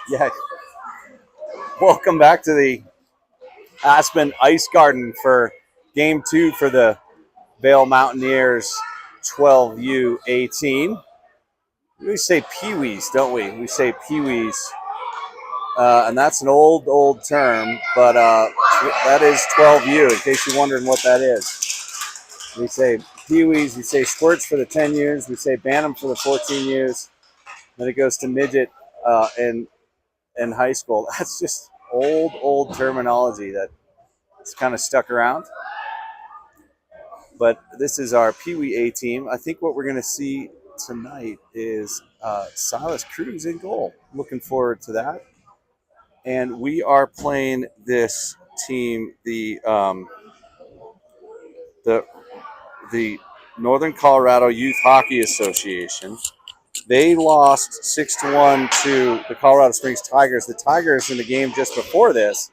Yeah. Welcome back to the Aspen Ice Garden for Game 2 for the Vail Mountaineers 12U18. We say Pee-wees, don't we? We say Pee-wees. And that's an old term, but that is 12U, in case you're wondering what that is. We say Pee-wees, we say squirts for the 10 years, we say Bantam for the 14 years. Then it goes to midget in high school. That's just old terminology that's kind of stuck around. But this is our Pee Wee A team. I think what we're going to see tonight is Silas Cruz in goal. Looking forward to that. And we are playing this team, the Northern Colorado Youth Hockey Association. They lost 6-1 to the Colorado Springs Tigers. The Tigers in the game just before this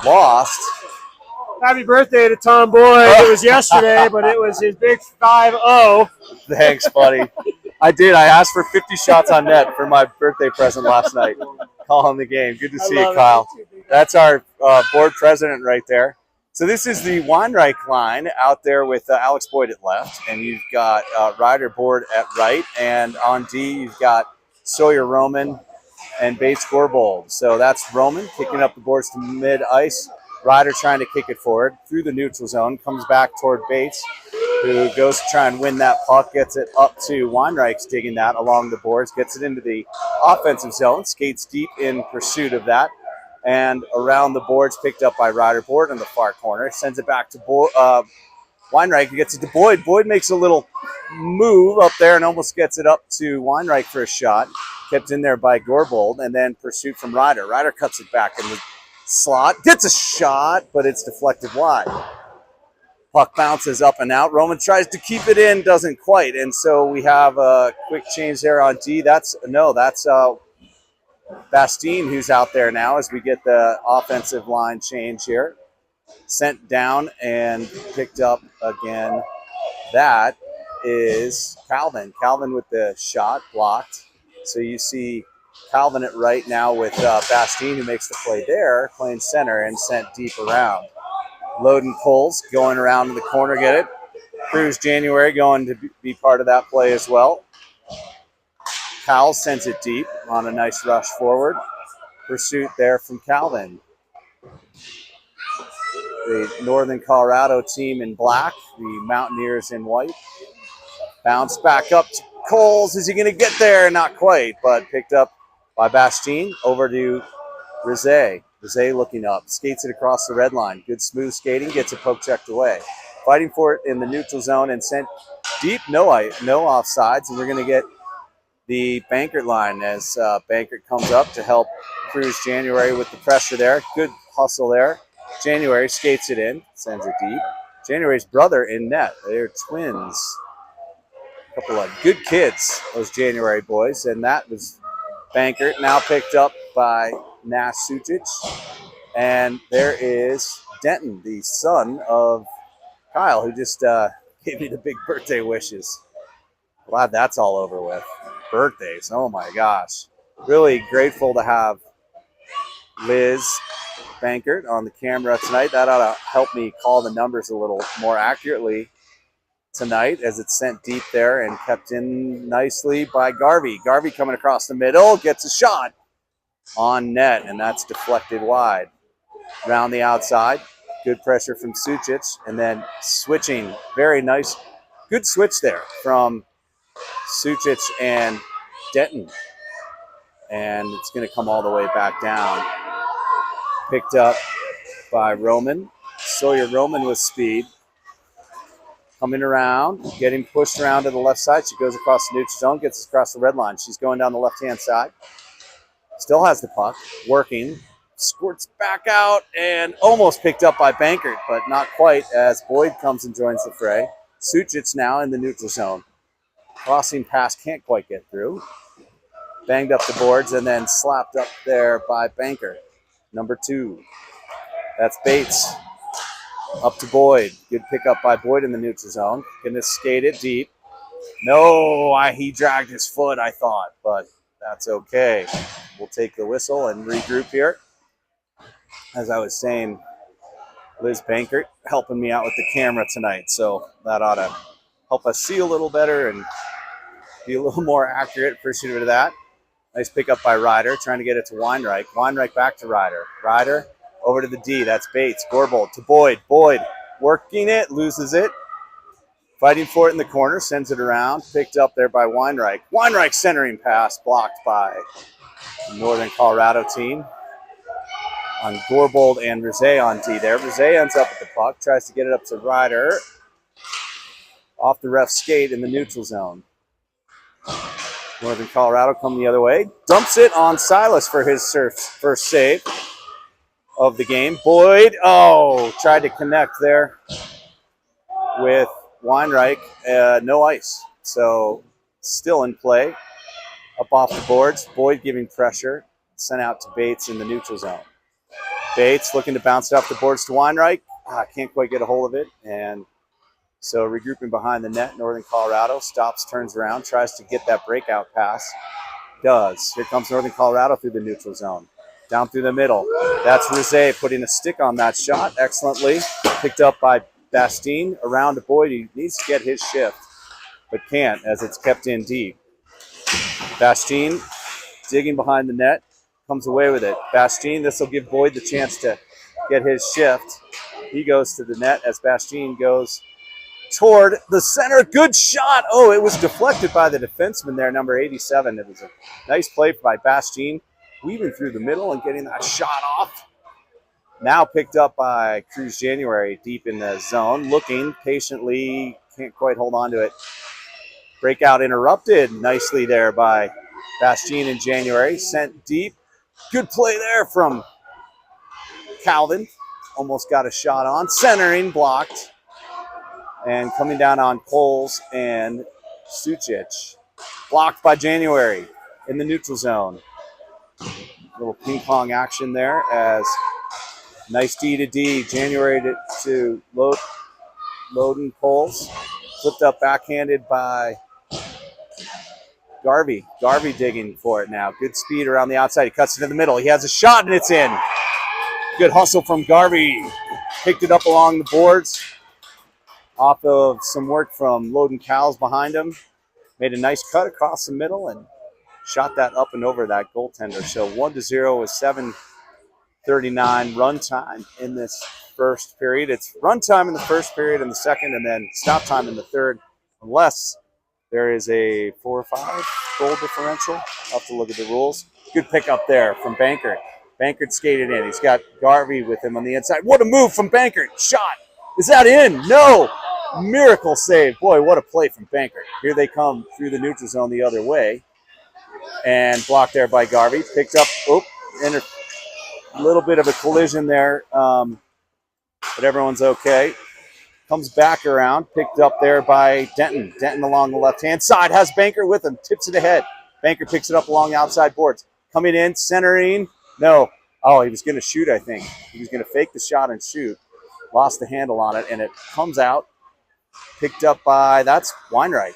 lost. Happy birthday to Tom Boyd. It was yesterday, but it was his big 5-0. Thanks, buddy. I did. I asked for 50 shots on net for my birthday present last night. Calling the game. Good to see you, Kyle. That's our board president right there. So this is the Weinreich line out there with Alex Boyd at left, and you've got Ryder Board at right, and on D you've got Sawyer Roman and Bates Gorbold. So that's Roman kicking up the boards to mid-ice. Ryder trying to kick it forward through the neutral zone, comes back toward Bates, who goes to try and win that puck, gets it up to Weinreich's digging that along the boards, gets it into the offensive zone, skates deep in pursuit of that, and around the boards, picked up by Ryder Board in the far corner, sends it back to Weinreich, who gets it to Boyd. Boyd makes a little move up there and almost gets it up to Weinreich for a shot, kept in there by Gorbold, and then pursuit from Ryder. Ryder cuts it back in the slot, gets a shot, but it's deflected wide. Puck bounces up and out. Roman tries to keep it in, doesn't quite, and so we have a quick change there on D. That's Bastine who's out there now as we get the offensive line change here. Sent down and picked up again. That is Calvin. Calvin with the shot blocked. So you see Calvin at right now with Bastine, who makes the play there, playing center and sent deep around. Loden Coles going around to the corner, get it. Cruz January going to be part of that play as well. Powell sends it deep on a nice rush forward. Pursuit there from Calvin. The Northern Colorado team in black, the Mountaineers in white. Bounce back up to Coles. Is he going to get there? Not quite, but picked up by Bastine. Over to Rizet. Rizet looking up. Skates it across the red line. Good smooth skating. Gets it poke checked away. Fighting for it in the neutral zone and sent deep. No offsides. And we're going to get the Bankert line as Bankert comes up to help Cruz January with the pressure there. Good hustle there. January skates it in, sends it deep. January's brother in net. They're twins. A couple of good kids, those January boys. And that was Bankert, now picked up by Nash Sucic. And there is Denton, the son of Kyle, who just gave me the big birthday wishes. Glad that's all over with. Birthdays, oh my gosh. Really grateful to have Liz Bankert on the camera tonight. That ought to help me call the numbers a little more accurately tonight as it's sent deep there and kept in nicely by Garvey. Garvey coming across the middle, gets a shot on net, and that's deflected wide. Around the outside, good pressure from Sucic, and then switching, very nice, good switch there from Sucic and Denton. And it's going to come all the way back down. Picked up by Roman. Sawyer Roman with speed. Coming around, getting pushed around to the left side. She goes across the neutral zone, gets across the red line. She's going down the left-hand side. Still has the puck, working. Squirts back out and almost picked up by Bankert, but not quite as Boyd comes and joins the fray. Sucic now in the neutral zone. Crossing pass, can't quite get through. Banged up the boards and then slapped up there by Bankert. Number 2. That's Bates. Up to Boyd. Good pickup by Boyd in the neutral zone. Gonna skate it deep. No, he dragged his foot, I thought, but that's okay. we'll take the whistle and regroup here. As I was saying, Liz Bankert helping me out with the camera tonight, so that ought to help us see a little better and be a little more accurate. Appreciative of that. Nice pickup by Ryder, trying to get it to Weinreich. Weinreich back to Ryder. Ryder over to the D. That's Bates. Gorbold to Boyd. Boyd working it, loses it. Fighting for it in the corner, sends it around. Picked up there by Weinreich. Weinreich centering pass, blocked by the Northern Colorado team. On Gorbold and Rizet on D there. Rizet ends up with the puck, tries to get it up to Ryder. Off the ref's skate in the neutral zone. Northern Colorado coming the other way. Dumps it on Silas for his first save of the game. Boyd, tried to connect there with Weinreich. No ice. So still in play. Up off the boards. Boyd giving pressure. Sent out to Bates in the neutral zone. Bates looking to bounce it off the boards to Weinreich. Can't quite get a hold of it. And so regrouping behind the net, Northern Colorado stops, turns around, tries to get that breakout pass. Does. Here comes Northern Colorado through the neutral zone. Down through the middle. That's Rizet putting a stick on that shot excellently. Picked up by Bastine. Around to Boyd. He needs to get his shift, but can't as it's kept in deep. Bastine digging behind the net. Comes away with it. Bastine, this will give Boyd the chance to get his shift. He goes to the net as Bastine goes toward the center. Good shot. Oh, it was deflected by the defenseman there, number 87. It was a nice play by Bastine, weaving through the middle and getting that shot off. Now picked up by Cruz January deep in the zone, looking patiently, can't quite hold on to it. Breakout interrupted nicely there by Bastine in January, sent deep. Good play there from Calvin. Almost got a shot on. Centering, blocked. And coming down on Coles and Sucic. Blocked by January in the neutral zone. Little ping pong action there as nice D to D. January to Loden Coles. Flipped up backhanded by Garvey. Garvey digging for it now. Good speed around the outside. He cuts it in the middle. He has a shot and it's in. Good hustle from Garvey. Picked it up along the boards. Off of some work from Loden Cowles behind him. Made a nice cut across the middle and shot that up and over that goaltender. So 1-0 with 7:39 run time in this first period. It's run time in the first period and the second, and then stop time in the third, unless there is a 4 or 5 goal differential. I'll have to look at the rules. Good pickup there from Bankert. Bankert skated in. He's got Garvey with him on the inside. What a move from Bankert. Shot. Is that in? No. Miracle save. Boy, what a play from Bankert. Here they come through the neutral zone the other way. And blocked there by Garvey. Picked up. A little bit of a collision there. But everyone's okay. Comes back around, picked up there by Denton. Denton along the left-hand side, has Bankert with him, tips it ahead. Bankert picks it up along the outside boards. Coming in, centering. No. Oh, he was going to shoot, I think. He was going to fake the shot and shoot. Lost the handle on it, and it comes out. Picked up by, that's Weinreich.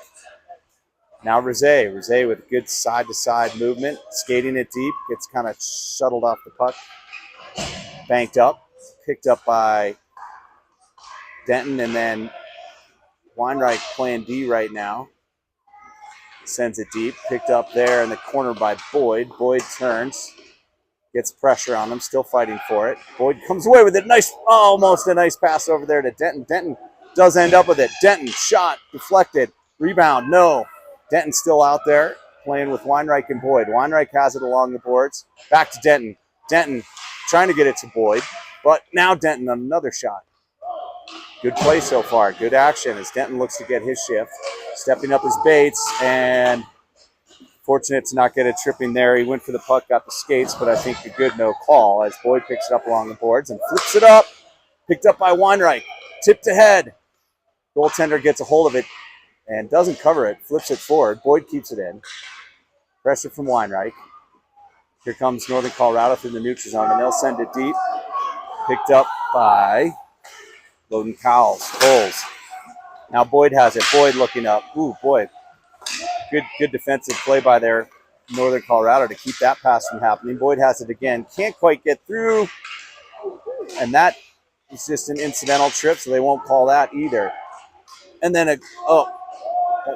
Now Rizet. Rizet with good side-to-side movement. Skating it deep. Gets kind of shuttled off the puck. Banked up. Picked up by Denton, and then Weinreich playing D right now. Sends it deep. Picked up there in the corner by Boyd. Boyd turns. Gets pressure on him. Still fighting for it. Boyd comes away with it. Nice, almost a nice pass over there to Denton. Denton does end up with it. Denton, shot, deflected. Rebound, no. Denton still out there playing with Weinreich and Boyd. Weinreich has it along the boards. Back to Denton. Denton trying to get it to Boyd. But now Denton on another shot. Good play so far. Good action as Denton looks to get his shift. Stepping up his Bates, and fortunate to not get a tripping there. He went for the puck, got the skates, but I think a good no call as Boyd picks it up along the boards and flips it up. Picked up by Weinreich. Tipped ahead. Goaltender gets a hold of it and doesn't cover it. Flips it forward. Boyd keeps it in. Pressure from Weinreich. Here comes Northern Colorado through the neutral zone, and they'll send it deep. Picked up by Loden Cowles. Now Boyd has it. Boyd looking up. Ooh, Boyd. Good defensive play by there Northern Colorado to keep that pass from happening. Boyd has it again. Can't quite get through. And that is just an incidental trip, so they won't call that either. And then,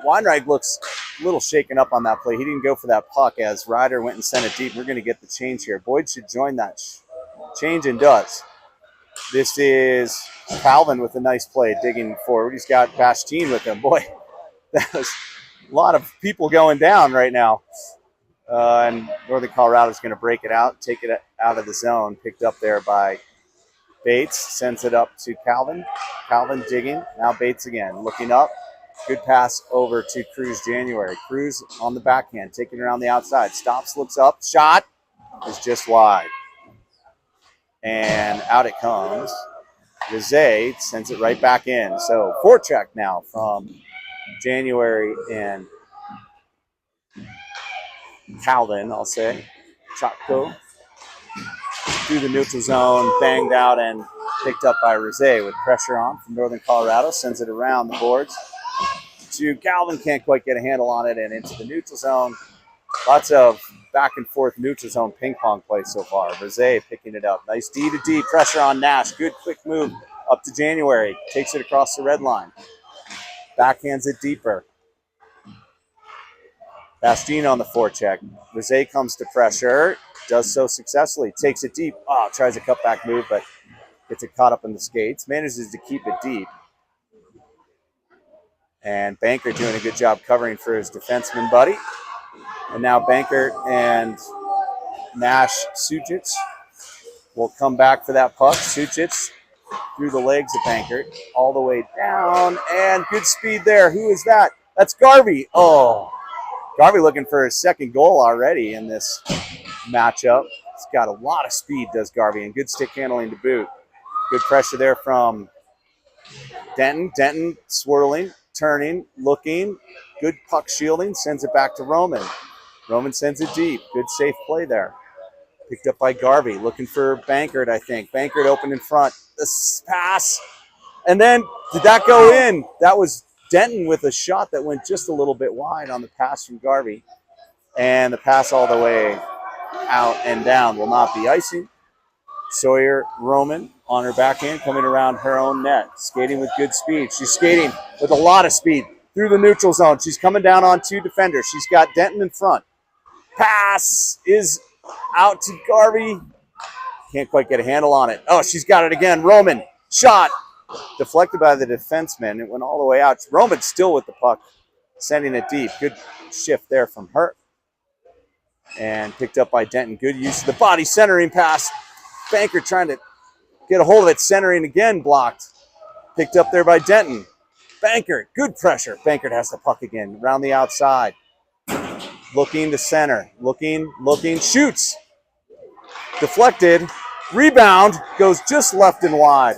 Weinreich looks a little shaken up on that play. He didn't go for that puck as Ryder went and sent it deep. We're going to get the change here. Boyd should join that change and does. This is Calvin with a nice play, digging forward. He's got Bastien with him. Boy, that was a lot of people going down right now. And Northern Colorado is going to break it out, take it out of the zone. Picked up there by Bates, sends it up to Calvin. Calvin digging. Now Bates again, looking up. Good pass over to Cruz January. Cruz on the backhand, taking it around the outside. Stops, looks up. Shot is just wide. And out it comes. Rizet sends it right back in. So forecheck now from January and Calvin, I'll say. Chotko through the neutral zone, banged out and picked up by Rizet with pressure on from Northern Colorado. Sends it around the boards to Calvin. Can't quite get a handle on it and into the neutral zone. Lots of back and forth neutral zone ping pong play so far. Rizet picking it up. Nice D to D pressure on Nash. Good quick move up to January. Takes it across the red line. Backhands it deeper. Bastien on the forecheck. Rizet comes to pressure. Does so successfully. Takes it deep. Tries a cutback move, but gets it caught up in the skates. Manages to keep it deep. And Bankert doing a good job covering for his defenseman buddy. And now Bankert and Nash Sujic will come back for that puck. Sujic through the legs of Bankert all the way down. And good speed there. Who is that? That's Garvey. Garvey looking for his second goal already in this matchup. He's got a lot of speed, does Garvey, and good stick handling to boot. Good pressure there from Denton. Denton swirling, turning, looking. Good puck shielding. Sends it back to Roman. Roman sends it deep. Good safe play there. Picked up by Garvey. Looking for Bankert, I think. Bankert open in front. This pass. And then, did that go in? That was Denton with a shot that went just a little bit wide on the pass from Garvey. And the pass all the way out and down will not be icing. Sawyer Roman on her backhand, coming around her own net. Skating with good speed. She's skating with a lot of speed through the neutral zone. She's coming down on two defenders. She's got Denton in front. Pass is out to Garvey. Can't quite get a handle on it. She's got it again. Roman, shot. Deflected by the defenseman. It went all the way out. Roman still with the puck, sending it deep. Good shift there from her. And picked up by Denton. Good use of the body, centering pass. Bankert trying to get a hold of it. Centering again, blocked. Picked up there by Denton. Bankert, good pressure. Bankert has the puck again, around the outside. Looking to center. Looking, shoots. Deflected. Rebound goes just left and wide.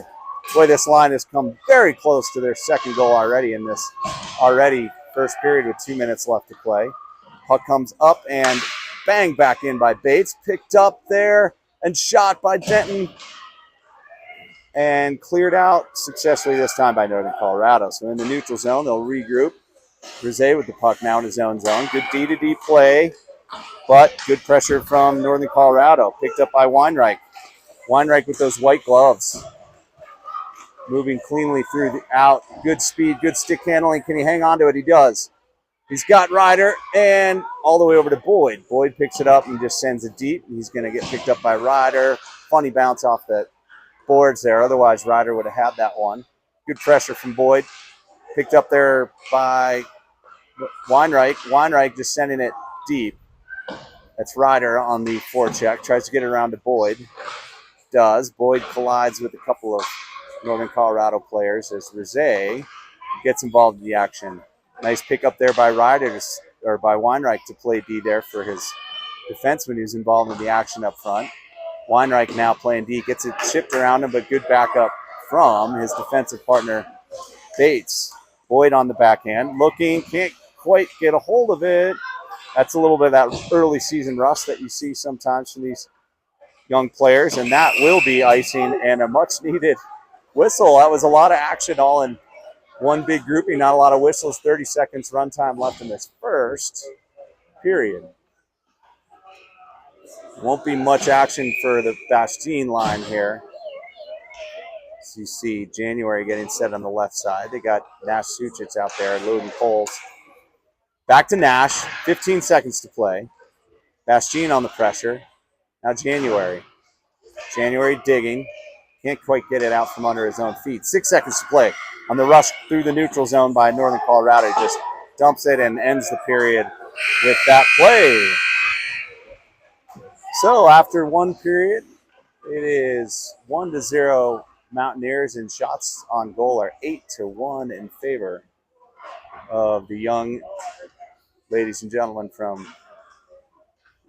Boy, this line has come very close to their second goal already in this first period with 2 minutes left to play. Puck comes up and bang back in by Bates. Picked up there and shot by Denton. And cleared out successfully this time by Northern Colorado. So in the neutral zone, they'll regroup. Rizet with the puck now in his own zone. Good D-to-D play, but good pressure from Northern Colorado. Picked up by Weinreich. Weinreich with those white gloves. Moving cleanly through the out. Good speed, good stick handling. Can he hang on to it? He does. He's got Ryder and all the way over to Boyd. Boyd picks it up and just sends it deep. He's going to get picked up by Ryder. Funny bounce off the boards there. Otherwise, Ryder would have had that one. Good pressure from Boyd. Picked up there by Weinreich. Weinreich just sending it deep. That's Ryder on the forecheck. Tries to get it around to Boyd. Does. Boyd collides with a couple of Northern Colorado players as Rizet gets involved in the action. Nice pick up there by Ryder, or by Weinreich to play D there for his defenseman who's involved in the action up front. Weinreich now playing D, gets it chipped around him, but good backup from his defensive partner, Bates. Boyd on the backhand, looking, can't quite get a hold of it. That's a little bit of that early season rust that you see sometimes from these young players, and that will be icing and a much needed whistle. That was a lot of action all in one big grouping, not a lot of whistles. 30 seconds runtime left in this first period. Won't be much action for the Bastien line here. So you see January getting set on the left side. They got Nash Suchits out there loading poles. Back to Nash, 15 seconds to play. Bastien on the pressure. Now January. January digging. Can't quite get it out from under his own feet. 6 seconds to play. On the rush through the neutral zone by Northern Colorado. He just dumps it and ends the period with that play. So after one period, it is 1-0 Mountaineers, and shots on goal are 8-1 in favor of the young ladies and gentlemen from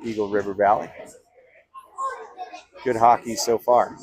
Eagle River Valley. Good hockey so far.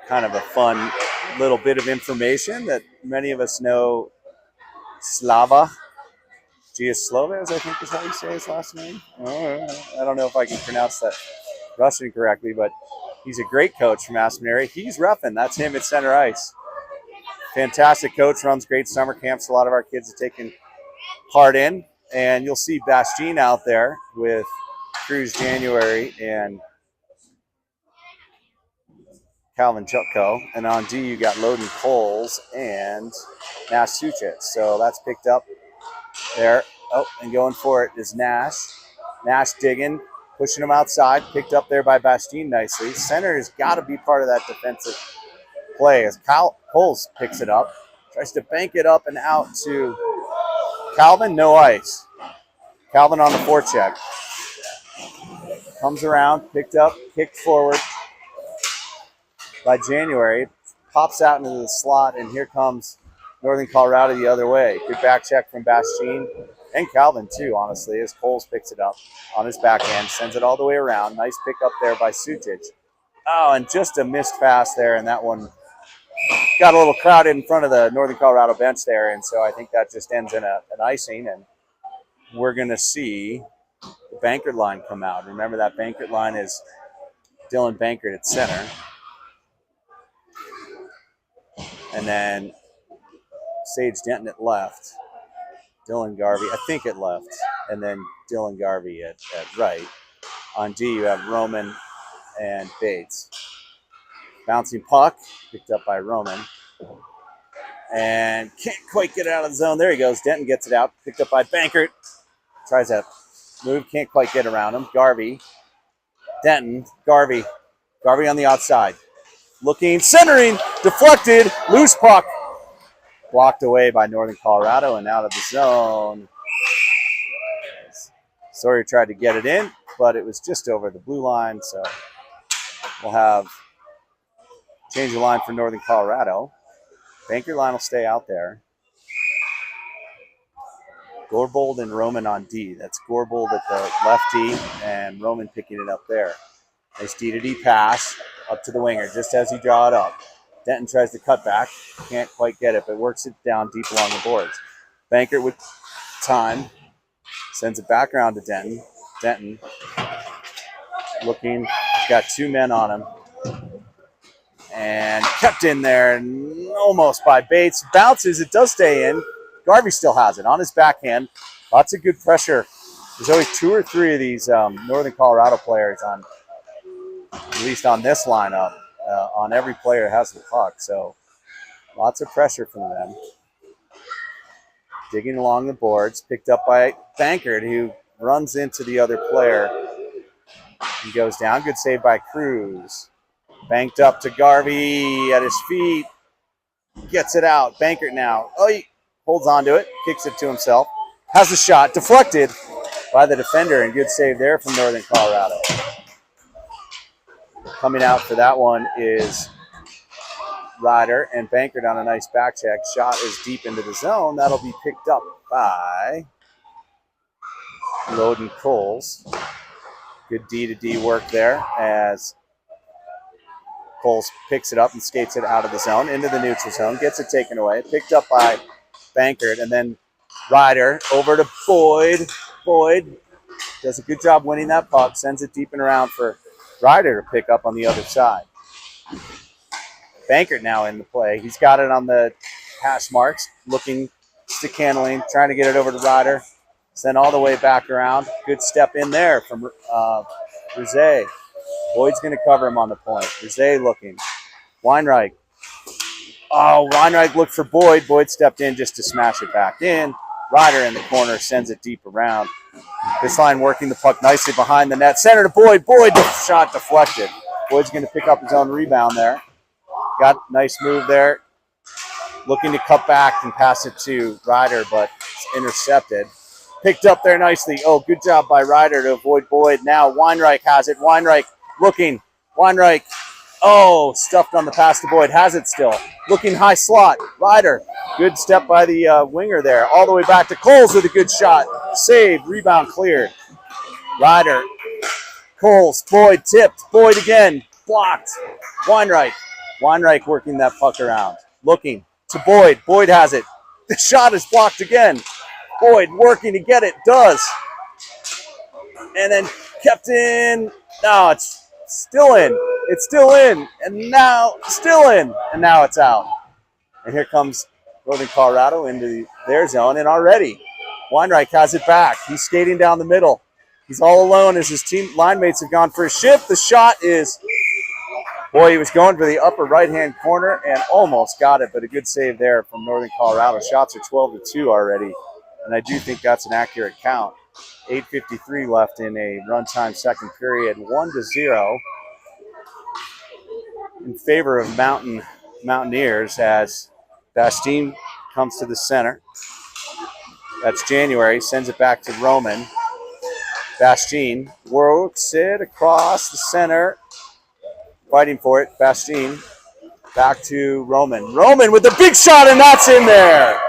Kind of a fun little bit of information that many of us know. Slava Giaslovas, I think is how you say his last name. I don't know if I can pronounce that Russian correctly, but he's a great coach from Aspen area. He's roughing. That's him at center ice. Fantastic coach, runs great summer camps. A lot of our kids are taking part in. And you'll see Bastien out there with Cruz January and Calvin Chutko. And on D, you got Loden Coles and Nash Suchit. So that's picked up there. Oh, and going for it is Nash. Nash digging, pushing him outside. Picked up there by Bastien nicely. Center has got to be part of that defensive play as Coles picks it up. Tries to bank it up and out to Calvin. No ice. Calvin on the forecheck. Comes around, picked up, kicked forward by January. Pops out into the slot, and here comes Northern Colorado the other way. Good back check from Bastien and Calvin, too, honestly, as Coles picks it up on his backhand, sends it all the way around. Nice pick up there by Suchich. Oh, and just a missed pass there, and that one got a little crowded in front of the Northern Colorado bench there, and so I think that just ends in an icing, and we're going to see the Bankert line come out. Remember, that Bankert line is Dylan Bankert at center. And then Sage Denton at left. Dylan Garvey, I think at left. And then Dylan Garvey at right. On D, you have Roman and Bates. Bouncing puck, picked up by Roman. And can't quite get it out of the zone. There he goes. Denton gets it out. Picked up by Bankert. Tries that move. Can't quite get around him. Garvey. Denton. Garvey. Garvey on the outside. Looking, centering, deflected, loose puck. Blocked away by Northern Colorado and out of the zone. Sawyer tried to get it in, but it was just over the blue line. So we'll have change the line for Northern Colorado. Banker line will stay out there. Gorbold and Roman on D. That's Gorbold at the left D and Roman picking it up there. Nice D-to-D pass up to the winger just as he draw it up. Denton tries to cut back. Can't quite get it, but works it down deep along the boards. Bankert with time. Sends it back around to Denton. Denton looking. Got two men on him. And kept in there and almost by Bates. Bounces. It does stay in. Garvey still has it on his backhand. Lots of good pressure. There's always two or three of these Northern Colorado players on, at least on this lineup, on every player has the puck. So lots of pressure from them. digging along the boards, picked up by Bankert, who runs into the other player. He goes down. Good save by Cruz. Banked up to Garvey at his feet. Gets it out. Bankert now. Oh, he holds on to it. Kicks it to himself. Has a shot. Deflected by the defender. And good save there from Northern Colorado. Coming out for that one is Ryder, and Bankert on a nice back check. Shot is deep into the zone. That'll be picked up by Loden Coles. Good D-to-D work there as Coles picks it up and skates it out of the zone into the neutral zone. Gets it taken away. Picked up by Bankert, and then Ryder over to Boyd. Boyd does a good job winning that puck. Sends it deep and around for Ryder to pick up on the other side. Bankert now in the play. He's got it on the hash marks, looking, stick handling, trying to get it over to Ryder. Send all the way back around. Good step in there from Rizet. Boyd's going to cover him on the point. Rizet looking. Weinreich. Oh, Weinreich looked for Boyd. Boyd stepped in just to smash it back in. Ryder in the corner sends it deep around. This line working the puck nicely behind the net. Center to Boyd. Boyd, the shot deflected. Boyd's going to pick up his own rebound there. Got a nice move there. Looking to cut back and pass it to Ryder, but it's intercepted. Picked up there nicely. Oh, good job by Ryder to avoid Boyd. Now Weinreich has it. Weinreich looking. Weinreich, oh, stuffed on the pass to Boyd. Has it still. Looking high slot. Ryder, good step by the winger there. All the way back to Coles with a good shot. Saved, rebound cleared. Ryder, Coles, Boyd tipped. Boyd again, blocked. Weinreich. Weinreich working that puck around. Looking to Boyd. Boyd has it. The shot is blocked again. Boyd working to get it. Does. And then kept in. No, it's still in. It's still in. And now still in. And now it's out. And here comes Northern Colorado into their zone. And already Weinreich has it back. He's skating down the middle. He's all alone as his team line mates have gone for a shift. The shot is... Boy, he was going for the upper right-hand corner and almost got it, but a good save there from Northern Colorado. Shots are 12-2 already, and I do think that's an accurate count. 8:53 left in a runtime second period, 1-0 in favor of Mountaineers as Bastine comes to the center. That's January, sends it back to Roman. Bastine works it across the center. Fighting for it, Bastine. Back to Roman. Roman with the big shot, and that's in there.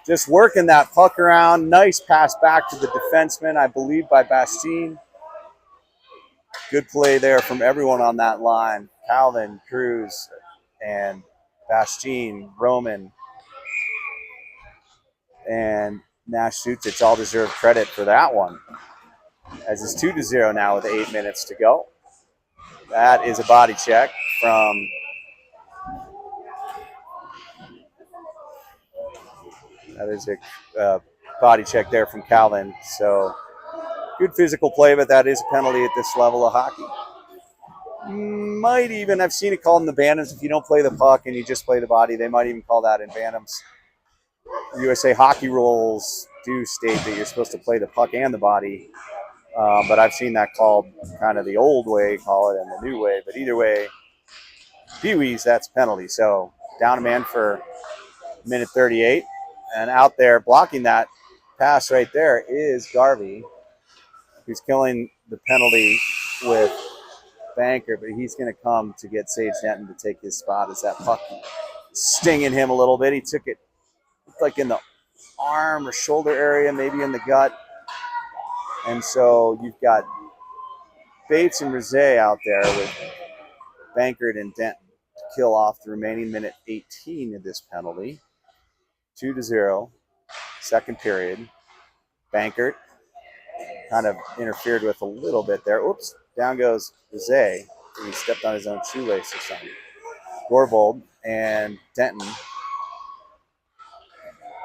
Just working that puck around. Nice pass back to the defenseman, I believe, by Bastine. Good play there from everyone on that line. Calvin, Cruz, and Bastine, Roman, and Nash Sucic all deserve credit for that one. As it's 2-0 now with 8 minutes to go. That is a body check from body check there from Calvin. So good physical play, but that is a penalty at this level of hockey. Might even, I've seen it called in the Bantams. If you don't play the puck and you just play the body, they might even call that in Bantams. USA hockey rules do state that you're supposed to play the puck and the body. But I've seen that called kind of the old way, call it, and the new way. But either way, Pee-wees, that's penalty. So down a man for minute 38. And out there blocking that pass right there is Garvey, who's killing the penalty with Banker. But he's going to come to get Sage Denton to take his spot as that puck stinging him a little bit. He took it like in the arm or shoulder area, maybe in the gut. And so you've got Bates and Rizet out there with Bankert and Denton to kill off the remaining minute 18 of this penalty. 2-0, second period. Bankert kind of interfered with a little bit there. Oops, down goes Rizet. He stepped on his own shoelace or something. Gorbold and Denton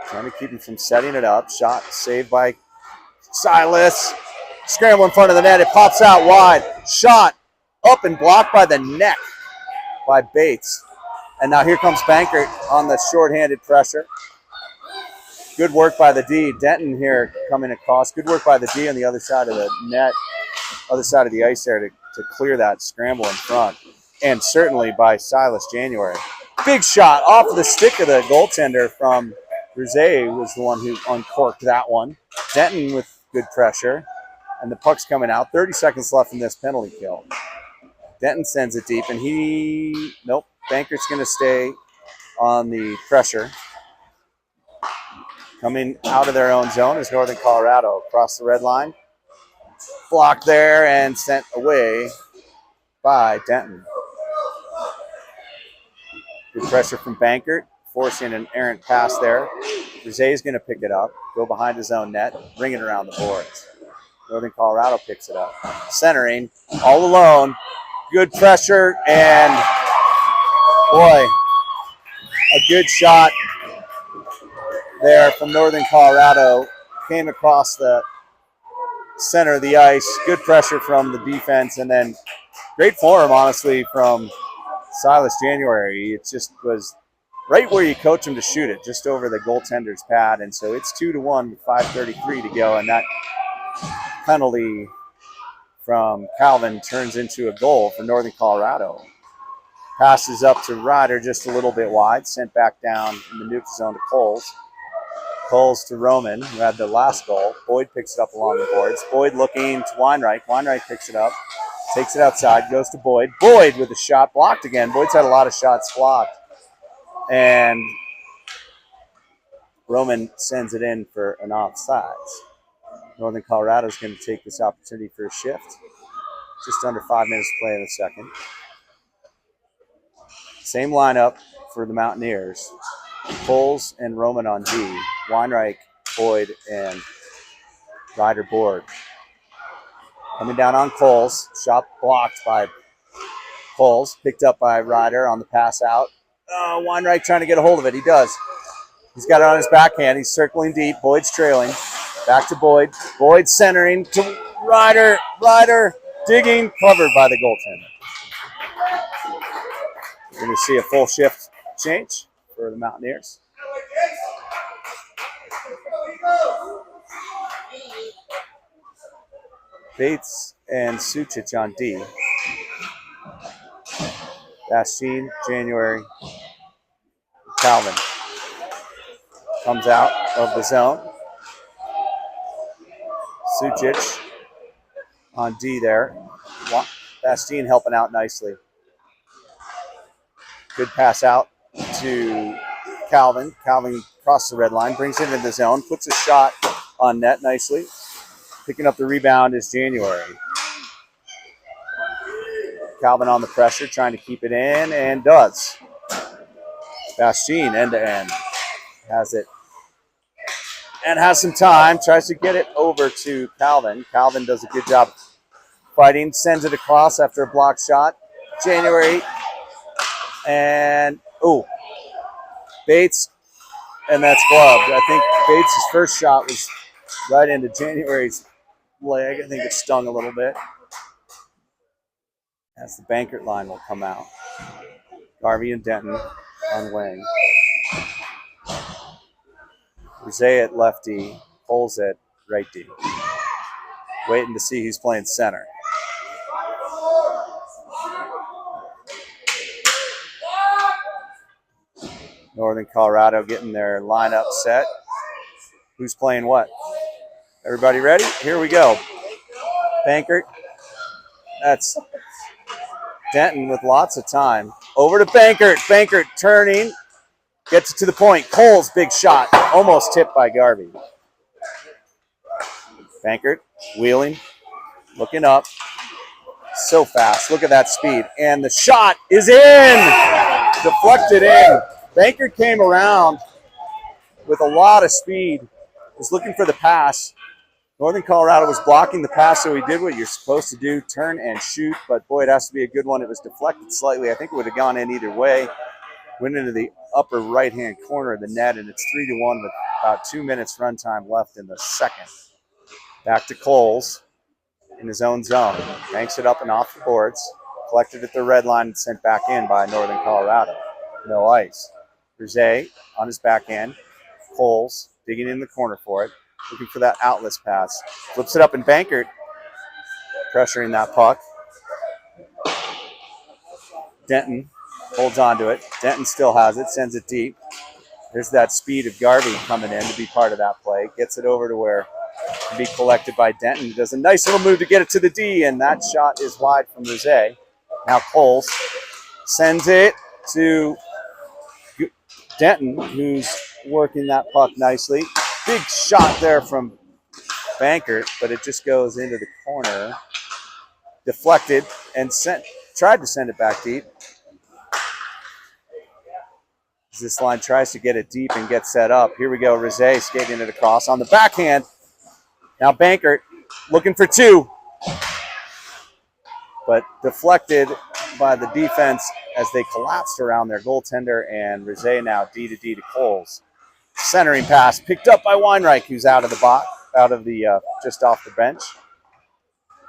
trying to keep him from setting it up. Shot saved by Silas. Scramble in front of the net. It pops out wide. Shot up and blocked by the neck by Bates. And now here comes Bankert on the shorthanded pressure. Good work by the D. Denton here coming across. Good work by the D on the other side of the net, other side of the ice there to clear that scramble in front. And certainly by Silas January. Big shot off of the stick of the goaltender from Rosé was the one who uncorked that one. Denton with good pressure. And the puck's coming out. 30 seconds left in this penalty kill. Denton sends it deep, and nope, Bankert's going to stay on the pressure. Coming out of their own zone is Northern Colorado. Across the red line. Blocked there and sent away by Denton. Good pressure from Bankert, forcing an errant pass there. Rosé is going to pick it up, go behind his own net, bring it around the boards. Northern Colorado picks it up. Centering, all alone. Good pressure, and boy, a good shot there from Northern Colorado. Came across the center of the ice. Good pressure from the defense, and then great form, honestly, from Silas January. It just was right where you coach him to shoot it, just over the goaltender's pad. And so it's 2-1 with 5:33 to go, and that penalty from Calvin turns into a goal for Northern Colorado. Passes up to Ryder just a little bit wide, sent back down in the neutral zone to Coles. Coles to Roman, who had the last goal. Boyd picks it up along the boards. Boyd looking to Weinreich. Weinreich picks it up, takes it outside, goes to Boyd. Boyd with a shot blocked again. Boyd's had a lot of shots blocked. And Roman sends it in for an offsides. Northern Colorado is going to take this opportunity for a shift. Just under 5 minutes to play in the second. Same lineup for the Mountaineers. Coles and Roman on D. Weinreich, Boyd, and Ryder Borg. Coming down on Coles. Shot blocked by Coles. Picked up by Ryder on the pass out. Weinreich trying to get a hold of it. He does. He's got it on his backhand. He's circling deep. Boyd's trailing. Back to Boyd. Boyd centering to Ryder. Ryder digging, covered by the goaltender. We're going to see a full shift change for the Mountaineers. Bates and Sucic on D. Bastien, January, Calvin. Comes out of the zone. Sucic on D there. Bastien helping out nicely. Good pass out to Calvin. Calvin crosses the red line, brings it into the zone, puts a shot on net nicely. Picking up the rebound is January. Calvin on the pressure, trying to keep it in, and does. Bastien end to end. Has it. And has some time. Tries to get it over to Calvin. Calvin does a good job fighting. Sends it across after a blocked shot. January. And, Bates. And that's gloved. I think Bates' first shot was right into January's leg. I think it stung a little bit. As the Bankert line will come out. Garvey and Denton on wing. Rosé at lefty, Coles at right D. Waiting to see who's playing center. Northern Colorado getting their lineup set. Who's playing what? Everybody ready? Here we go. Bankert. That's Denton with lots of time. Over to Bankert. Bankert turning. Gets it to the point. Cole's big shot. Almost tipped by Garvey. Bankert wheeling. Looking up. So fast. Look at that speed. And the shot is in. Deflected in. Bankert came around with a lot of speed. Was looking for the pass. Northern Colorado was blocking the pass, so he did what you're supposed to do, turn and shoot. But, boy, it has to be a good one. It was deflected slightly. I think it would have gone in either way. Went into the upper right-hand corner of the net, and it's 3-1 with about 2 minutes runtime left in the second. Back to Coles in his own zone. Banks it up and off the boards. Collected at the red line and sent back in by Northern Colorado. No ice. Rosé on his backhand. Coles digging in the corner for it. Looking for that outless pass. Flips it up and Bankert pressuring that puck. Denton holds on to it. Denton still has it, sends it deep. There's that speed of Garvey coming in to be part of that play. Gets it over to where it can be collected by Denton. He does a nice little move to get it to the D, and that shot is wide from Rosé. Now Coles sends it to Denton, who's working that puck nicely. Big shot there from Bankert, but it just goes into the corner. Deflected and tried to send it back deep. This line tries to get it deep and get set up. Here we go. Rosé skating it across on the backhand. Now Bankert looking for two, but deflected by the defense as they collapsed around their goaltender, and Rosé now D to D to Coles. Centering pass picked up by Weinreich, who's out of the just off the bench,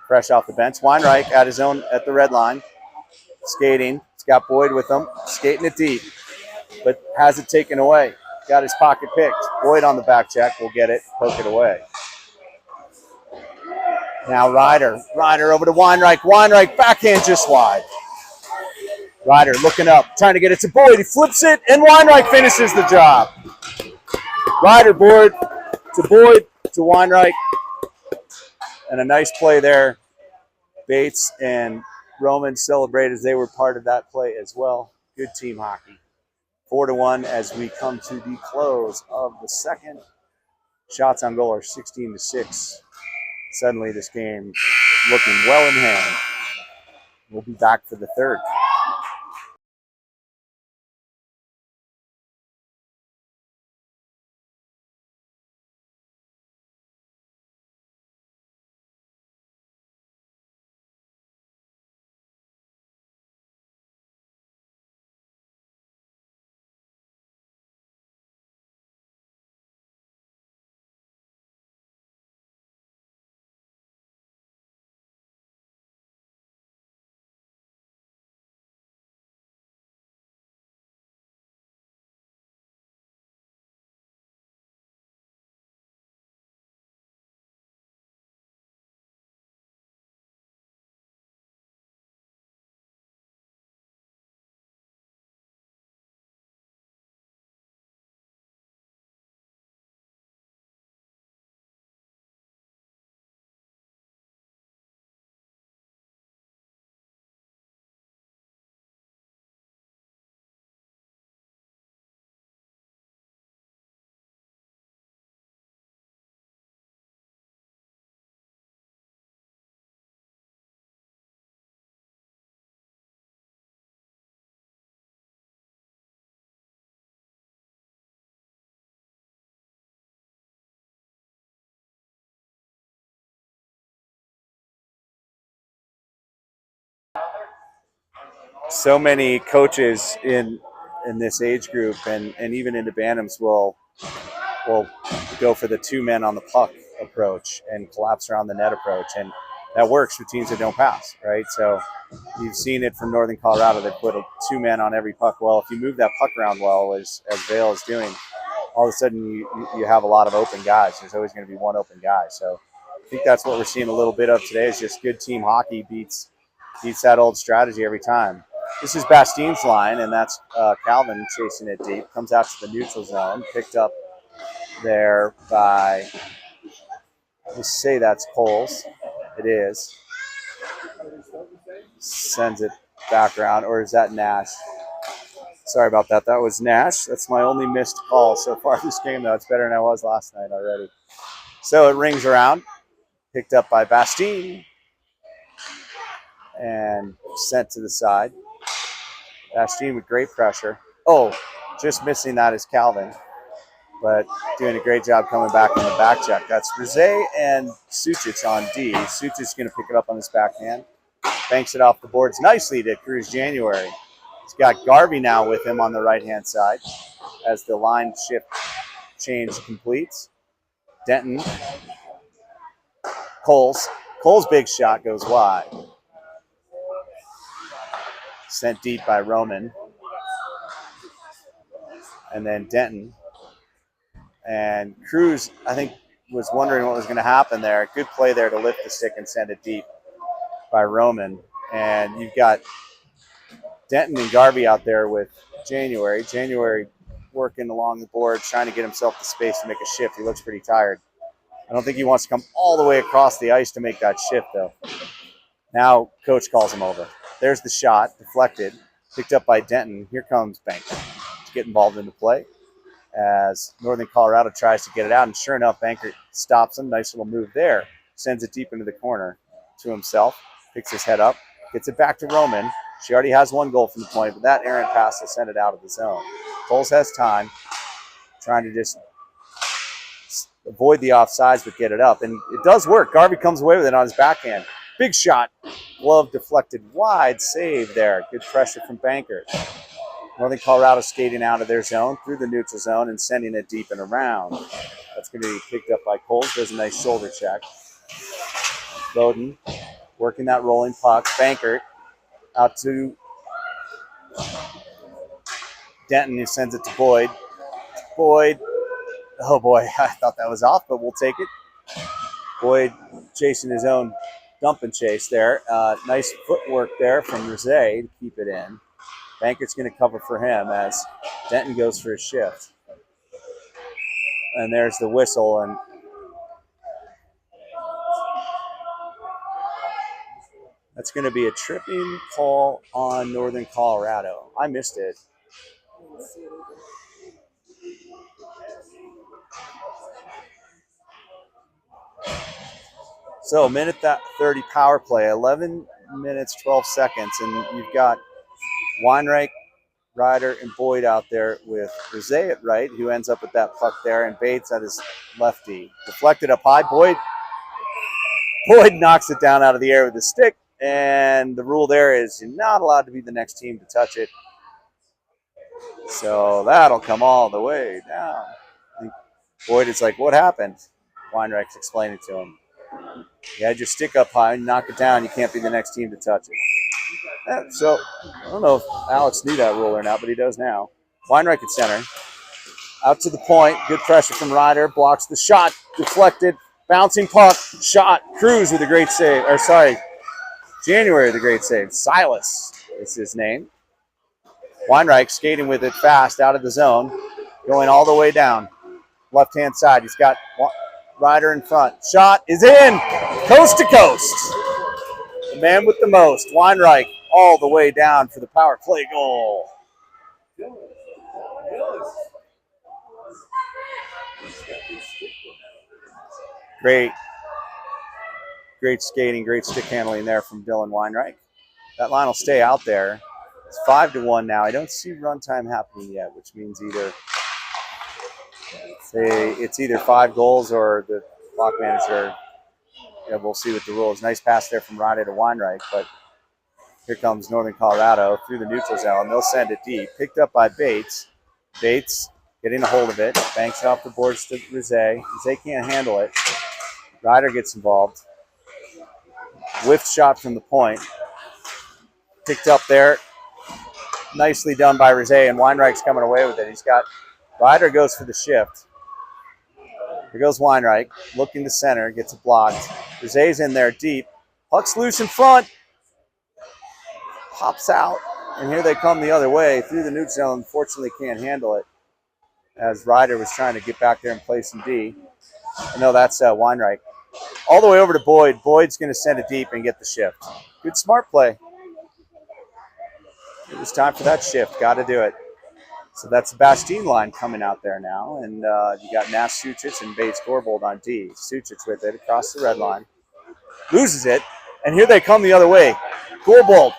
fresh off the bench. Weinreich at the red line, skating. He's got Boyd with him, skating it deep, but has it taken away. Got his pocket picked. Boyd on the back check will get it, poke it away. Now Ryder over to Weinreich. Weinreich backhand just wide. Ryder looking up, trying to get it to Boyd. He flips it, and Weinreich finishes the job. Ryder board to Boyd to Weinreich, and a nice play there. Bates and Roman celebrate as they were part of that play as well. Good team hockey. 4-1 as we come to the close of the second. Shots on goal are 16-6. Suddenly this game looking well in hand. We'll be back for the third. So many coaches in this age group and even into Bantams will go for the two men on the puck approach and collapse around the net approach, and that works for teams that don't pass, right? So you've seen it from Northern Colorado. They put two men on every puck. Well, if you move that puck around well, as Vail is doing, all of a sudden you have a lot of open guys. There's always going to be one open guy. So I think that's what we're seeing a little bit of today is just good team hockey beats that old strategy every time. This is Bastien's line, and that's Calvin chasing it deep. Comes out to the neutral zone, picked up there by, let's say that's Coles. It is. Sends it back around, or is that Nash? Sorry about that. That was Nash. That's my only missed call so far this game, though. It's better than I was last night already. So it rings around, picked up by Bastien, and sent to the side. Bastien with great pressure. Oh, just missing that is Calvin, but doing a great job coming back on the back check. That's Rosé and Sucic on D. Sucic's going to pick it up on his backhand. Banks it off the boards nicely to Cruz January. He's got Garvey now with him on the right-hand side as the line shift change completes. Denton. Coles' big shot goes wide. Sent deep by Roman. and then Denton. And Cruz, I think, was wondering what was going to happen there. Good play there to lift the stick and send it deep by Roman. And you've got Denton and Garvey out there with January. January working along the board, trying to get himself the space to make a shift. He looks pretty tired. I don't think he wants to come all the way across the ice to make that shift, though. Now, coach calls him over. There's the shot, deflected, picked up by Denton. Here comes Banker to get involved in the play as Northern Colorado tries to get it out. And sure enough, Banker stops him. Nice little move there. Sends it deep into the corner to himself. Picks his head up. Gets it back to Roman. She already has one goal from the point, but that errant pass will send it out of the zone. Coles has time. Trying to just avoid the offsides, but get it up. And it does work. Garvey comes away with it on his backhand. Big shot. Glove deflected wide. Save there. Good pressure from Banker. Northern Colorado skating out of their zone through the neutral zone and sending it deep and around. That's going to be picked up by Coles. Does a nice shoulder check. Bowden working that rolling puck. Banker out to Denton, who sends it to Boyd. Boyd. Oh boy, I thought that was off, but we'll take it. Boyd chasing his own dump and chase there. Nice footwork there from Rose to keep it in. Banker's going to cover for him as Denton goes for a shift. And there's the whistle. And that's going to be a tripping call on Northern Colorado. I missed it. So, minute 30 power play, 11 minutes, 12 seconds, and you've got Weinreich, Ryder, and Boyd out there with Rose at right, who ends up with that puck there, and Bates at his lefty. Deflected up high. Boyd knocks it down out of the air with the stick, and the rule there is you're not allowed to be the next team to touch it. So that'll come all the way down. I think Boyd is like, what happened? Weinreich's explaining to him. You had your stick up high, and knock it down, you can't be the next team to touch it. So, I don't know if Alex knew that rule or not, but he does now. Weinreich at center. Out to the point. Good pressure from Ryder. Blocks the shot. Deflected. Bouncing puck. Shot. Cruz with a great save. Or, sorry, January with a great save. Silas is his name. Weinreich skating with it fast out of the zone. Going all the way down. Left-hand side. He's got Ryder in front. Shot is in. Coast to coast. The man with the most. Weinreich all the way down for the power play goal. Great skating, great stick handling there from Dylan Weinreich. That line will stay out there. It's 5-1 now. I don't see runtime happening yet, which means it's either 5 goals or the clock manager. Yeah, we'll see what the rule is. Nice pass there from Ryder to Weinreich, but here comes Northern Colorado through the neutral zone. They'll send it deep. Picked up by Bates. Bates getting a hold of it. Banks it off the boards to Rose. Rose can't handle it. Ryder gets involved. Whiffed shot from the point. Picked up there. Nicely done by Rose, and Weinreich's coming away with it. He's got Ryder goes for the shift. Here goes Weinreich, looking to center, gets it blocked. Rose's in there deep. Puck's loose in front. Pops out, and here they come the other way through the neutral zone. Unfortunately, can't handle it as Ryder was trying to get back there and play some D. No, that's Weinreich. All the way over to Boyd. Boyd's going to send it deep and get the shift. Good smart play. It was time for that shift. Got to do it. So that's the Bastien line coming out there now. And you got Nash, Sucic, and Bates Gorbold on D. Sucic with it across the red line. Loses it. And here they come the other way. Gorbold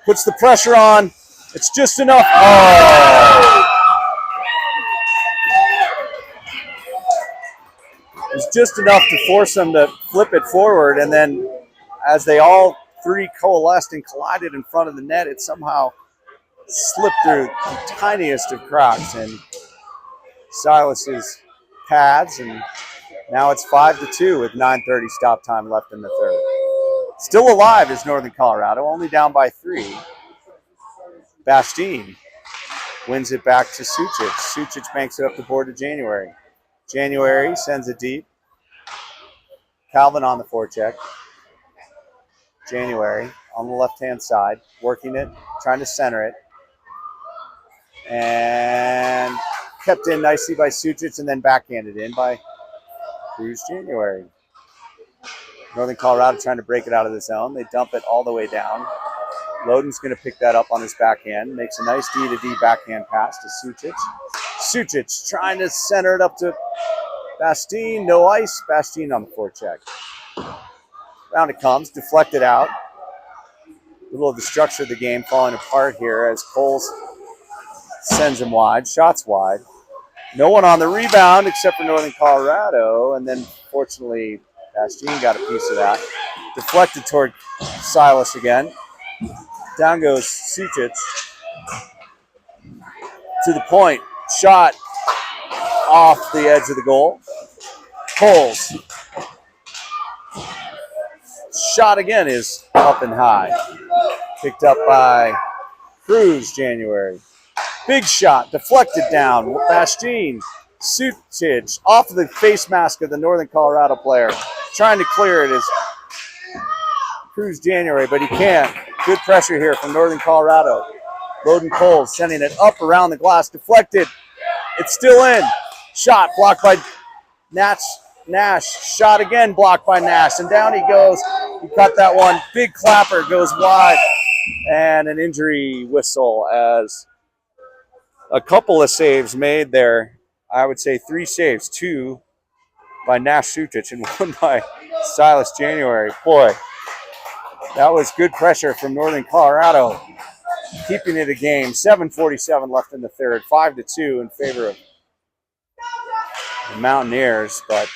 puts the pressure on. It's just enough. Oh! It's just enough to force them to flip it forward. And then as they all three coalesced and collided in front of the net, it somehow slipped through the tiniest of cracks in Silas's pads, and now it's 5-2 with 9:30 stop time left in the third. Still alive is Northern Colorado, only down by 3. Bastien Wins it back to Sucic. Sucic banks it up the board to January. January sends it deep. Calvin on the forecheck. January on the left-hand side, working it, trying to center it. And kept in nicely by Sucic and then backhanded in by Cruz January. Northern Colorado trying to break it out of the zone. They dump it all the way down. Loden's going to pick that up on his backhand. Makes a nice D-to-D backhand pass to Sucic. Sucic trying to center it up to Bastine. No ice. Bastine on the forecheck. Round it comes. Deflected out. A little of the structure of the game falling apart here as Coles sends him wide. Shots wide. No one on the rebound except for Northern Colorado. And then, fortunately, Bastine got a piece of that. Deflected toward Silas again. Down goes Sucic. To the point. Shot off the edge of the goal. Coles. Shot again is up and high. Picked up by Cruz January. Big shot. Deflected down. Bastine. Sucic off of the face mask of the Northern Colorado player. Trying to clear it is Cruz January, but he can't. Good pressure here from Northern Colorado. Loden Coles sending it up around the glass. Deflected. It's still in. Shot blocked by Nash. Shot again blocked by Nash. And down he goes. He cut that one. Big clapper goes wide. And an injury whistle as a couple of saves made there. I would say 3 saves. 2 by Nash Sucic and 1 by Silas January. Boy, that was good pressure from Northern Colorado. Keeping it a game. 7:47 left in the third. 5-2 in favor of the Mountaineers. But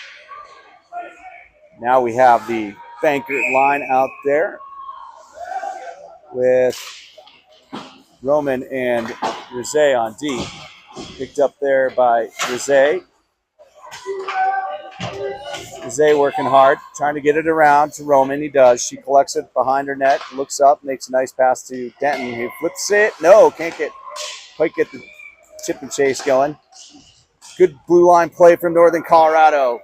now we have the Bankert line out there with Roman and Rizet on D. Picked up there by Rizet. Rizet working hard, trying to get it around to Roman. He does. She collects it behind her net, looks up, makes a nice pass to Denton. He flips it. No, can't quite get the chip and chase going. Good blue line play from Northern Colorado.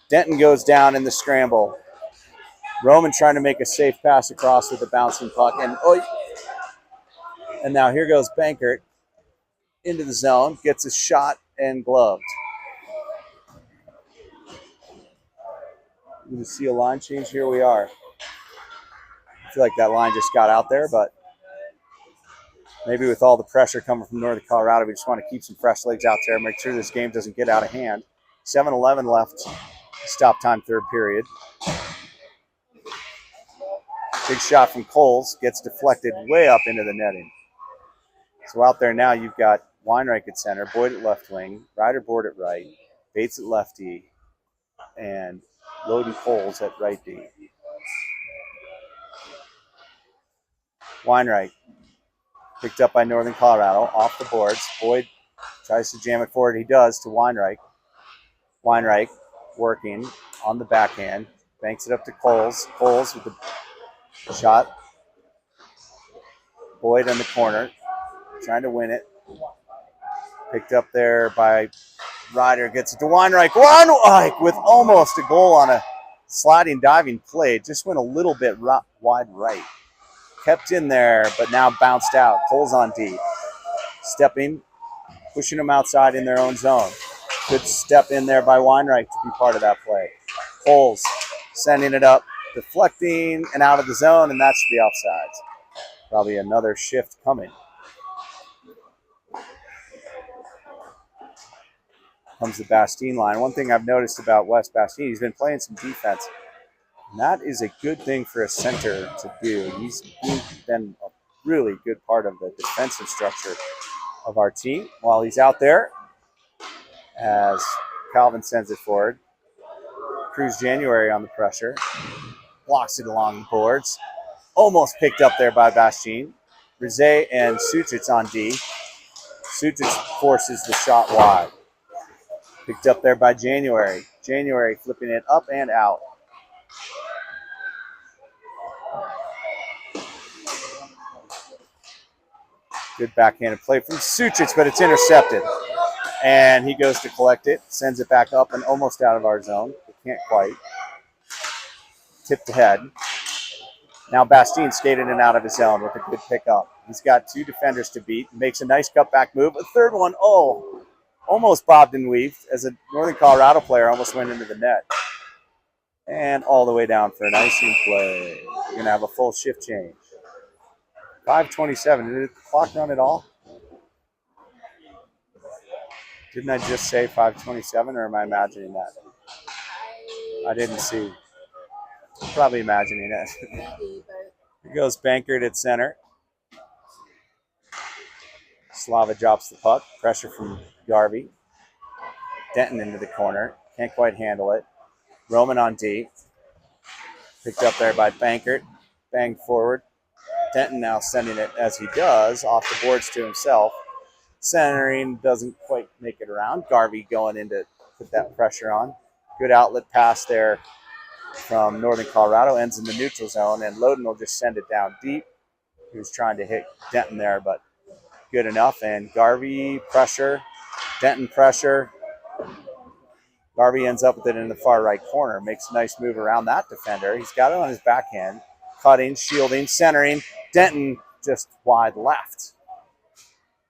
Denton goes down in the scramble. Roman trying to make a safe pass across with a bouncing puck. And now here goes Bankert into the zone, gets a shot and gloved. You can see a line change. Here we are. I feel like that line just got out there, but maybe with all the pressure coming from Northern Colorado, we just want to keep some fresh legs out there, make sure this game doesn't get out of hand. 7:11 left, stop time, third period. Big shot from Coles, gets deflected way up into the netting. So out there now you've got Weinreich at center, Boyd at left wing, Ryder Board at right, Bates at lefty, and Loden Coles at right D. Weinreich picked up by Northern Colorado, off the boards. Boyd tries to jam it forward. He does to Weinreich. Weinreich working on the backhand, banks it up to Coles. Coles with the shot. Boyd in the corner, trying to win it. Picked up there by Ryder, gets it to Weinreich. Weinreich with almost a goal on a sliding, diving play. Just went a little bit wide right. Kept in there, but now bounced out. Coles on D. Stepping, pushing them outside in their own zone. Good step in there by Weinreich to be part of that play. Coles sending it up, deflecting, and out of the zone, and that should be offsides. Probably another shift coming. Comes the Bastine line. One thing I've noticed about Wes Bastine, he's been playing some defense. And that is a good thing for a center to do. He's been a really good part of the defensive structure of our team while he's out there. As Calvin sends it forward. Cruz January on the pressure. Blocks it along the boards. Almost picked up there by Bastine. Rizet and Sucic on D. Sucic forces the shot wide. Picked up there by January. January flipping it up and out. Good backhanded play from Sucic, but it's intercepted. And he goes to collect it, sends it back up and almost out of our zone. But can't quite. Tipped ahead. Now Bastien skated in and out of his zone with a good pickup. He's got 2 defenders to beat. Makes a nice cutback move. A third one, almost bobbed and weaved as a Northern Colorado player almost went into the net. And all the way down for an icing play. We're going to have a full shift change. 5:27. Did the clock run at all? Didn't I just say 5:27, or am I imagining that? I didn't see. Probably imagining it. Here goes Bankert at center. Slava drops the puck. Pressure from Garvey. Denton into the corner. Can't quite handle it. Roman on D. Picked up there by Bankert. Banged forward. Denton now sending it, as he does, off the boards to himself. Centering doesn't quite make it around. Garvey going in to put that pressure on. Good outlet pass there from Northern Colorado. Ends in the neutral zone, and Loden will just send it down deep. He was trying to hit Denton there, but good enough. And Garvey pressure. Denton pressure. Garvey ends up with it in the far right corner. Makes a nice move around that defender. He's got it on his backhand. Cutting, shielding, centering. Denton just wide left.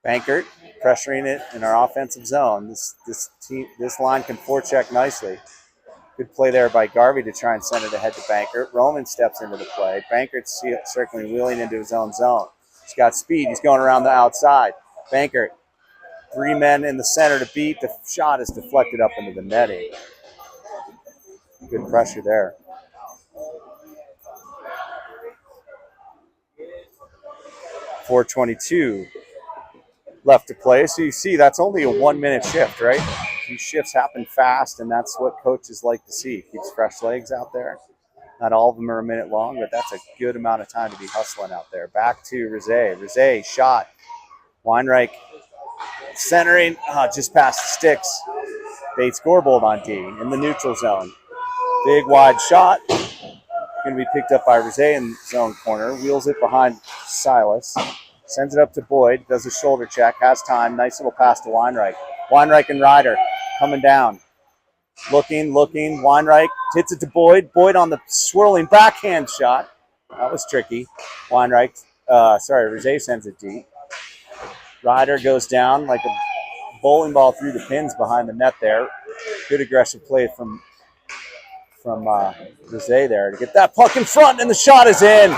Bankert pressuring it in our offensive zone. This line can forecheck nicely. Good play there by Garvey to try and send it ahead to Bankert. Roman steps into the play. Bankert circling, wheeling into his own zone. He's got speed. He's going around the outside. Bankert, 3 men in the center to beat. The shot is deflected up into the netting. Good pressure there. 4:22 left to play. So you see that's only a 1-minute shift, right? These shifts happen fast, and that's what coaches like to see. Keeps fresh legs out there. Not all of them are a minute long, but that's a good amount of time to be hustling out there. Back to Rizet. Rizet shot. Weinreich centering, just past the sticks. Bates Gorbold on D in the neutral zone. Big wide shot. Going to be picked up by Rizet in zone corner. Wheels it behind Silas. Sends it up to Boyd. Does a shoulder check. Has time. Nice little pass to Weinreich. Weinreich and Ryder coming down. Looking. Weinreich hits it to Boyd. Boyd on the swirling backhand shot. That was tricky. Rizet sends it deep. Ryder goes down like a bowling ball through the pins behind the net there. Good aggressive play from Rizet there to get that puck in front, and the shot is in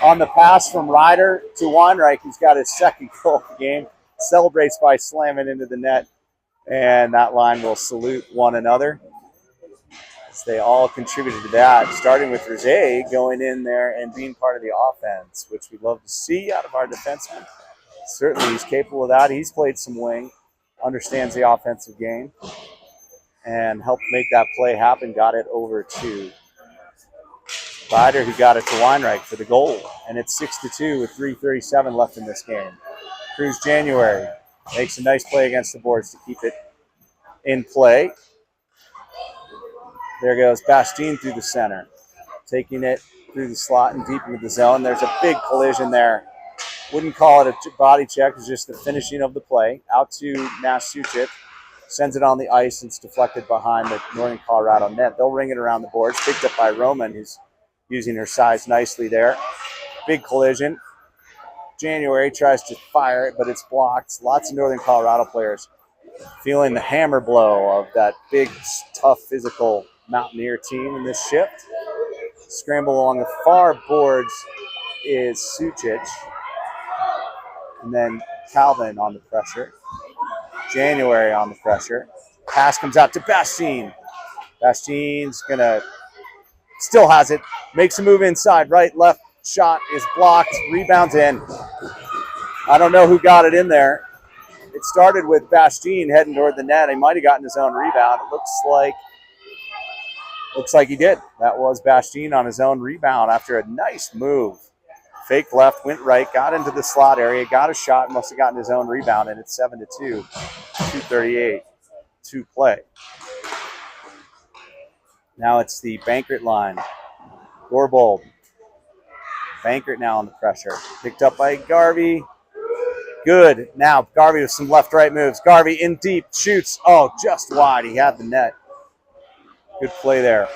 on the pass from Ryder to Weinreich, who's got his second goal of the game. Celebrates by slamming into the net, and that line will salute one another as they all contributed to that, starting with Rizet going in there and being part of the offense, which we love to see out of our defenseman. Certainly he's capable of that. He's played some wing, understands the offensive game, and helped make that play happen. Got it over to Ryder, who got it to Weinreich for the goal. And it's 6-2 with 3:37 left in this game. Cruz January makes a nice play against the boards to keep it in play. There goes Bastien through the center, taking it through the slot and deep into the zone. There's a big collision there. Wouldn't call it a body check. It's just the finishing of the play. Out to Sucic. Sends it on the ice, and it's deflected behind the Northern Colorado net. They'll ring it around the boards. Picked up by Roman, who's using her size nicely there. Big collision. January tries to fire it, but it's blocked. Lots of Northern Colorado players feeling the hammer blow of that big, tough, physical Mountaineer team in this shift. Scramble along the far boards is Sucic. And then Calvin on the pressure. January on the pressure. Pass comes out to Bastien. Bastien's still has it. Makes a move inside. Right, left shot is blocked. Rebounds in. I don't know who got it in there. It started with Bastien heading toward the net. He might have gotten his own rebound. It looks like he did. That was Bastien on his own rebound after a nice move. Fake left, went right, got into the slot area, got a shot, must have gotten his own rebound, and it's 7-2, 2:38 to play. Now it's the Bankert line. Gorbold. Bankert now on the pressure. Picked up by Garvey. Good. Now Garvey with some left-right moves. Garvey in deep, shoots. Oh, just wide. He had the net. Good play there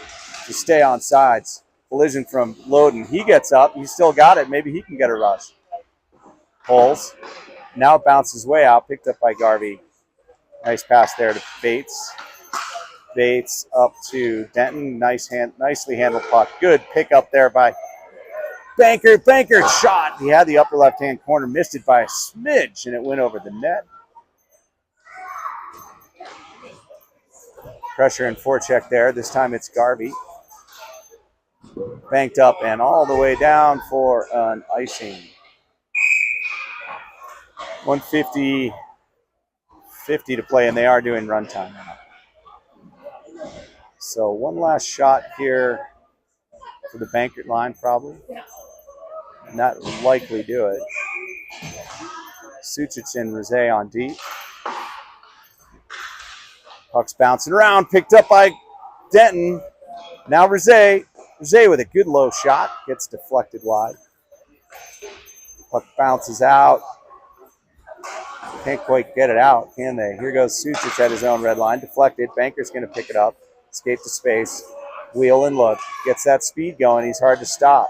to stay on sides. Collision from Loden. He gets up. He still got it. Maybe he can get a rush. Pulls. Now it bounces way out. Picked up by Garvey. Nice pass there to Bates. Bates up to Denton. Nicely handled puck. Good pick up there by Banker. Banker shot. He had the upper left-hand corner. Missed it by a smidge, and it went over the net. Pressure and forecheck there. This time it's Garvey. Banked up and all the way down for an icing. 150 to play, and they are doing runtime now. So one last shot here for the Bankert line, probably. And that would likely do it. Sucic and Rosé on deep. Puck's bouncing around, picked up by Denton. Now Rosé. Rosé with a good low shot. Gets deflected wide. Puck bounces out. Can't quite get it out, can they? Here goes Sucic at his own red line. Deflected. Banker's going to pick it up. Escape to space. Wheel and look. Gets that speed going. He's hard to stop.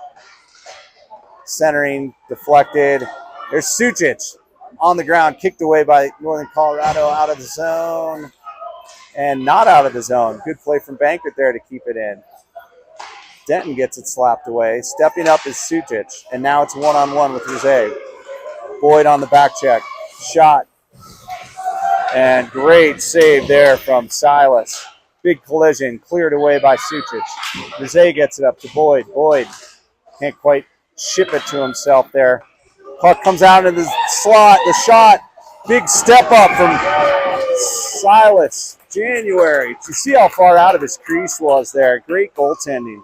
Centering. Deflected. There's Sucic on the ground. Kicked away by Northern Colorado. Out of the zone. And not out of the zone. Good play from Bankert there to keep it in. Denton gets it slapped away. Stepping up is Sucic. And now it's one-on-one with Rosé. Boyd on the back check. Shot. And great save there from Silas. Big collision. Cleared away by Sucic. Rosé gets it up to Boyd. Boyd can't quite ship it to himself there. Puck comes out into the slot. The shot. Big step up from Silas. January. You see how far out of his crease was there. Great goaltending.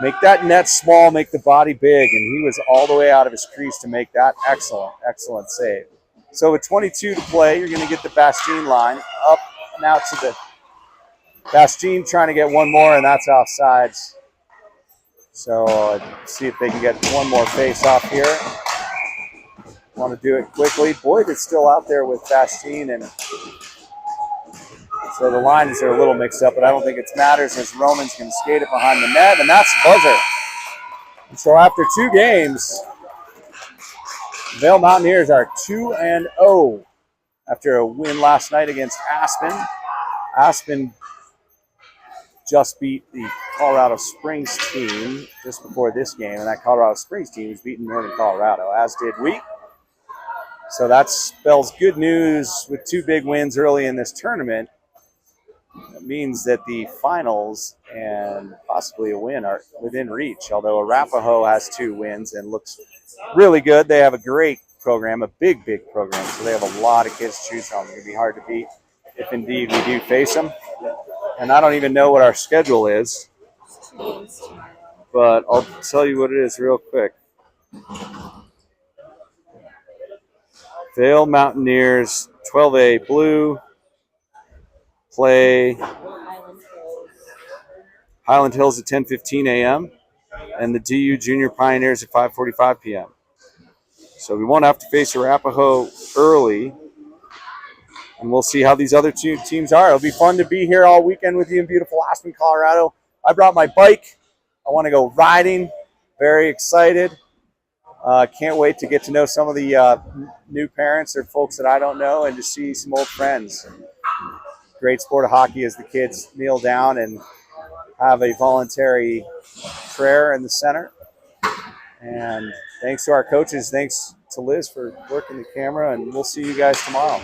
Make that net small, make the body big, and he was all the way out of his crease to make that excellent save. So with 22 to play, you're going to get the Bastien line up now to the Bastien trying to get one more, and that's offsides. So see if they can get one more face off here. Want to do it quickly. Boyd is still out there with Bastien, and so the lines are a little mixed up, but I don't think it matters as Roman's going to skate it behind the net, and that's the buzzer. And so after 2 games, Vail Mountaineers are 2-0 after a win last night against Aspen. Aspen just beat the Colorado Springs team just before this game, and that Colorado Springs team was beating Northern Colorado, as did we. So that spells good news with 2 big wins early in this tournament. It means that the finals and possibly a win are within reach, although Arapahoe has 2 wins and looks really good. They have a great program, a big program, so they have a lot of kids to choose from. It's going to be hard to beat if indeed we do face them. And I don't even know what our schedule is, but I'll tell you what it is real quick. Vail Mountaineers, 12A Blue, play Highland Hills at 10:15 a.m. and the DU Junior Pioneers at 5:45 p.m. So we won't have to face Arapahoe early, and we'll see how these other 2 teams are. It'll be fun to be here all weekend with you in beautiful Aspen, Colorado. I brought my bike. I want to go riding. Very excited. Can't wait to get to know some of the new parents or folks that I don't know and to see some old friends. Great sport of hockey as the kids kneel down and have a voluntary prayer in the center. And thanks to our coaches. Thanks to Liz for working the camera, and we'll see you guys tomorrow.